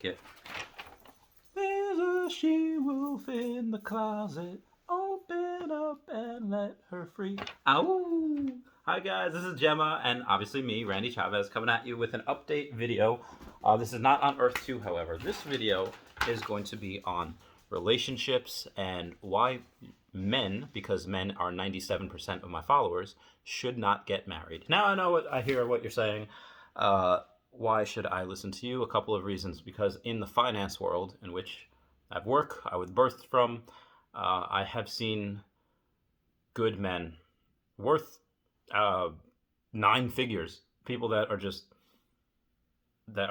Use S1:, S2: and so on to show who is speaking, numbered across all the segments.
S1: Get. There's a she-wolf in the closet. Open up and let her free. Ow! Hi guys, this is Gemma, and obviously me, Randy Chavez, coming at you with an update video. This is not on Earth 2, however. This video is going to be on relationships and why men, because men are 97% of my followers, should not get married. Now I hear what you're saying. Why should I listen to you? A couple of reasons. Because in the finance world, in which I was birthed from, I have seen good men worth nine figures, people that are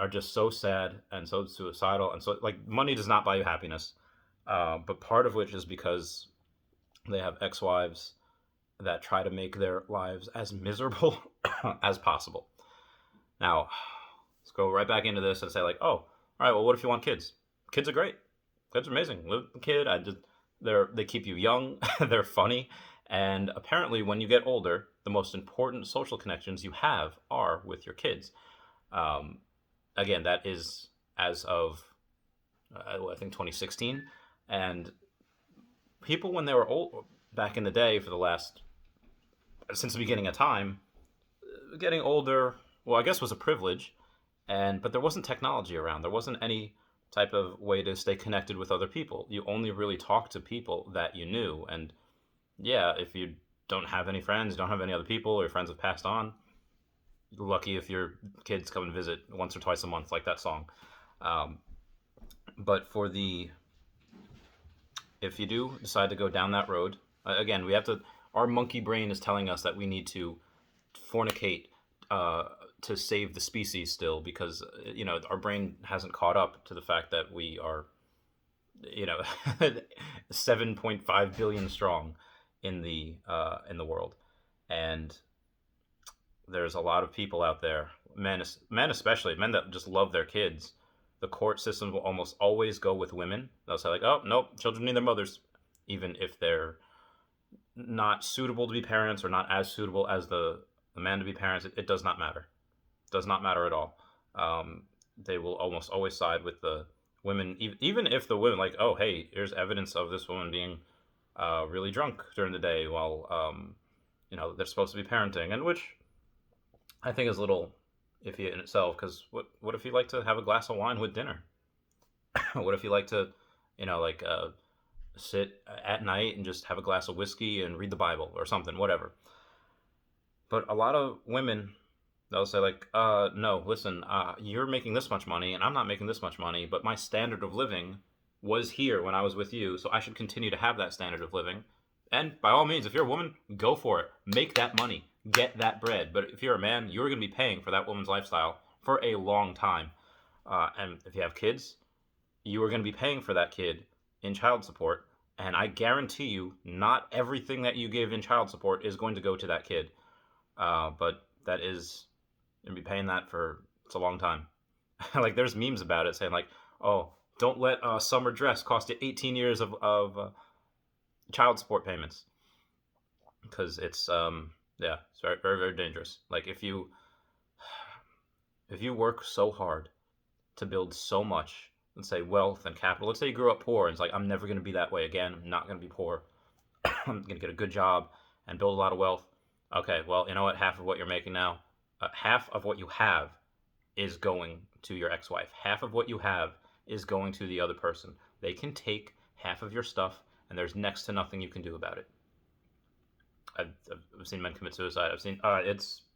S1: just so sad and so suicidal, and so like money does not buy you happiness. But part of which is because they have ex-wives that try to make their lives as miserable as possible. Now, let's go right back into this and say like, oh, all right, well, what if you want kids? Kids are great. Kids are amazing. Live with a kid. They keep you young. They're funny. And apparently, when you get older, the most important social connections you have are with your kids. Again, that is as of I think 2016, and people when they were old back in the day, since the beginning of time, getting older, well, I guess was a privilege, but there wasn't technology around. There wasn't any type of way to stay connected with other people. You only really talked to people that you knew, and yeah, if you don't have any friends, don't have any other people, or your friends have passed on, you're lucky if your kids come and visit once or twice a month, like that song. But if you do decide to go down that road, again, our monkey brain is telling us that we need to fornicate to save the species still, because our brain hasn't caught up to the fact that we are 7.5 billion strong in the world, and there's a lot of people out there, men especially, men that just love their kids. The court system will almost always go with women. They'll say like, oh nope, children need their mothers, even if they're not suitable to be parents or not as suitable as the man to be parents. It does not matter. It does not matter at all. They will almost always side with the women, even if the women like, oh hey, here's evidence of this woman being really drunk during the day while they're supposed to be parenting, and which I think is a little iffy in itself, because what if you like to have a glass of wine with dinner? What if you like to sit at night and just have a glass of whiskey and read the Bible or something, whatever. But a lot of women, they'll say like, no, listen, you're making this much money and I'm not making this much money, but my standard of living was here when I was with you, so I should continue to have that standard of living. And by all means, if you're a woman, go for it. Make that money. Get that bread. But if you're a man, you're going to be paying for that woman's lifestyle for a long time. And if you have kids, you are going to be paying for that kid in child support. And I guarantee you, not everything that you give in child support is going to go to that kid. But that is, you're going to be paying that for, it's a long time. Like there's memes about it saying like, oh, don't let a summer dress cost you 18 years of child support payments. Because it's, it's very, very, very dangerous. Like if you work so hard to build so much, let's say wealth and capital. Let's say you grew up poor and it's like, I'm never going to be that way again. I'm not going to be poor. I'm going to get a good job and build a lot of wealth. Okay, well, you know what? Half of what you're making now, half of what you have is going to your ex-wife. Half of what you have is going to the other person. They can take half of your stuff and there's next to nothing you can do about it. I've seen men commit suicide. I've seen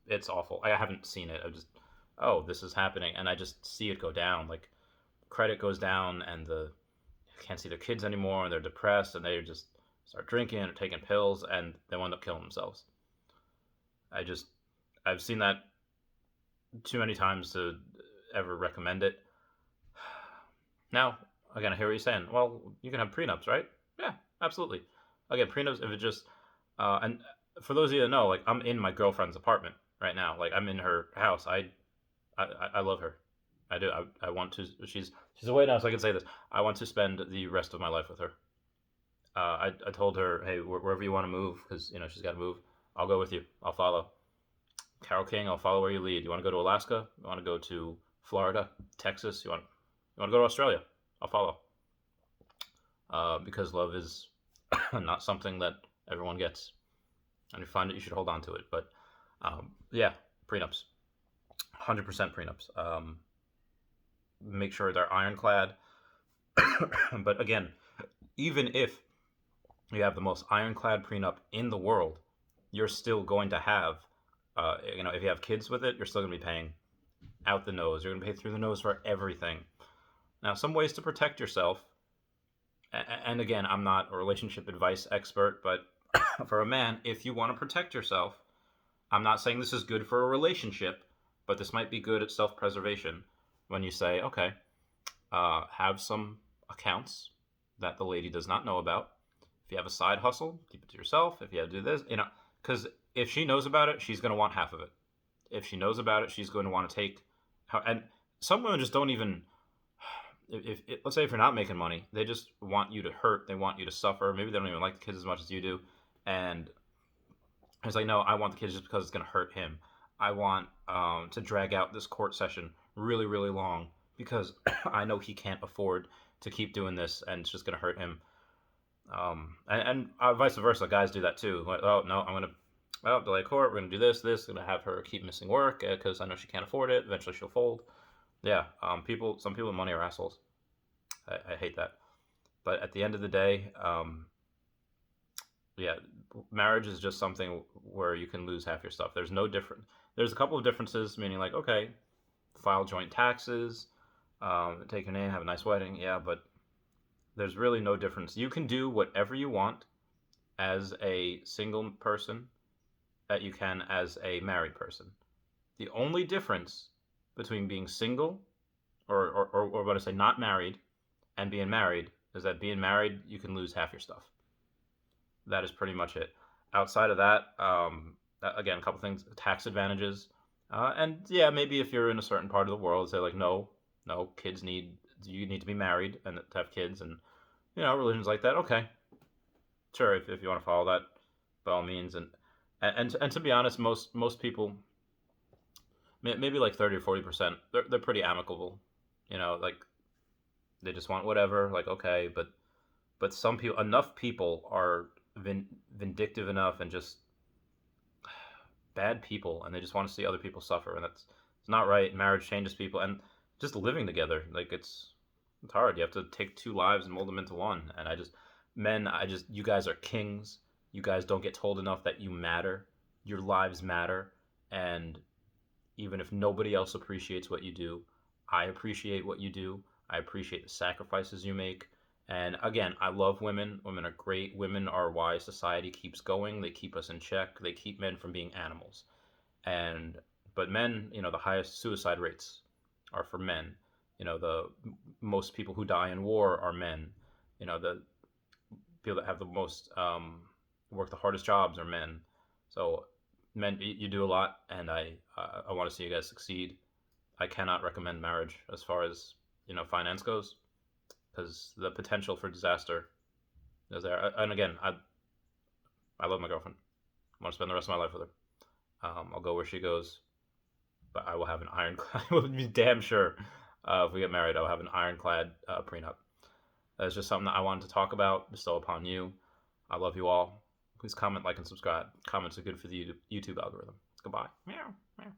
S1: it's awful. I haven't seen it. I've just, oh, this is happening, and I just see it go down. Like credit goes down, and they can't see their kids anymore, and they're depressed, and they just start drinking or taking pills, and they wind up killing themselves. I've seen that too many times to ever recommend it. Now, again, I hear what you're saying. Well, you can have prenups, right? Yeah, absolutely. Again, prenups, if it just and for those of you that know, like I'm in my girlfriend's apartment right now. Like I'm in her house. I love her. I do. I want to. She's away now, so I can say this. I want to spend the rest of my life with her. I told her, hey, wherever you want to move, because she's got to move. I'll go with you. I'll follow. Carol King, I'll follow where you lead. You want to go to Alaska? You want to go to Florida, Texas? You want? You want to go to Australia? I'll follow. Because love is not something that everyone gets, and if you find it, you should hold on to it. But yeah, prenups, 100% prenups. Make sure they're ironclad. But again, even if you have the most ironclad prenup in the world, you're still going to have, if you have kids with it, you're still going to be paying out the nose. You're going to pay through the nose for everything. Now, some ways to protect yourself, and again, I'm not a relationship advice expert, but for a man, if you want to protect yourself, I'm not saying this is good for a relationship, but this might be good at self preservation when you say, okay, have some accounts that the lady does not know about. If you have a side hustle, keep it to yourself. If you have to do this, because if she knows about it, she's going to want half of it. If she knows about it, she's going to want to take. And some women just don't even. If let's say if you're not making money, they just want you to hurt. They want you to suffer. Maybe they don't even like the kids as much as you do, and it's like, no, I want the kids just because it's going to hurt him. I want to drag out this court session really, really long because I know he can't afford to keep doing this, and it's just going to hurt him. And vice versa, guys do that too. Like, oh no, I'm gonna delay court. We're gonna do this. Gonna have her keep missing work because I know she can't afford it. Eventually, she'll fold. Yeah, some people with money are assholes. I hate that. But at the end of the day, yeah, marriage is just something where you can lose half your stuff. There's no different. There's a couple of differences, meaning like, okay, file joint taxes, take your name, have a nice wedding. Yeah, but there's really no difference. You can do whatever you want as a single person that you can as a married person. The only difference between being single or what I say, not married, and being married is that being married, you can lose half your stuff. That is pretty much it. Outside of that, again, a couple things, tax advantages. And yeah, maybe if you're in a certain part of the world, say like, no, you need to be married and to have kids and, religions like that. Okay, sure, if you want to follow that, by all means. And to be honest, most people, maybe like 30 or 40%, they're pretty amicable. Like they just want whatever. Like okay, but some people, enough people are vindictive enough and just bad people, and they just want to see other people suffer, and it's not right. Marriage changes people, and just living together, like it's hard. You have to take two lives and mold them into one. And you guys are kings. You guys don't get told enough that you matter. Your lives matter, and even if nobody else appreciates what you do, I appreciate what you do. I appreciate the sacrifices you make. And again, I love women. Women are great. Women are why society keeps going. They keep us in check. They keep men from being animals. But men, the highest suicide rates are for men. The most people who die in war are men. The people that have the most work the hardest jobs are men. So men, you do a lot, and I want to see you guys succeed. I cannot recommend marriage as far as finance goes, because the potential for disaster is there. And again, I love my girlfriend. I want to spend the rest of my life with her. I'll go where she goes, but I will have an ironclad. I will be damn sure if we get married, I'll have an ironclad prenup. That's just something that I wanted to talk about, bestow upon you. I love you all. Please comment, like, and subscribe. Comments are good for the YouTube algorithm. Goodbye. Meow. Meow.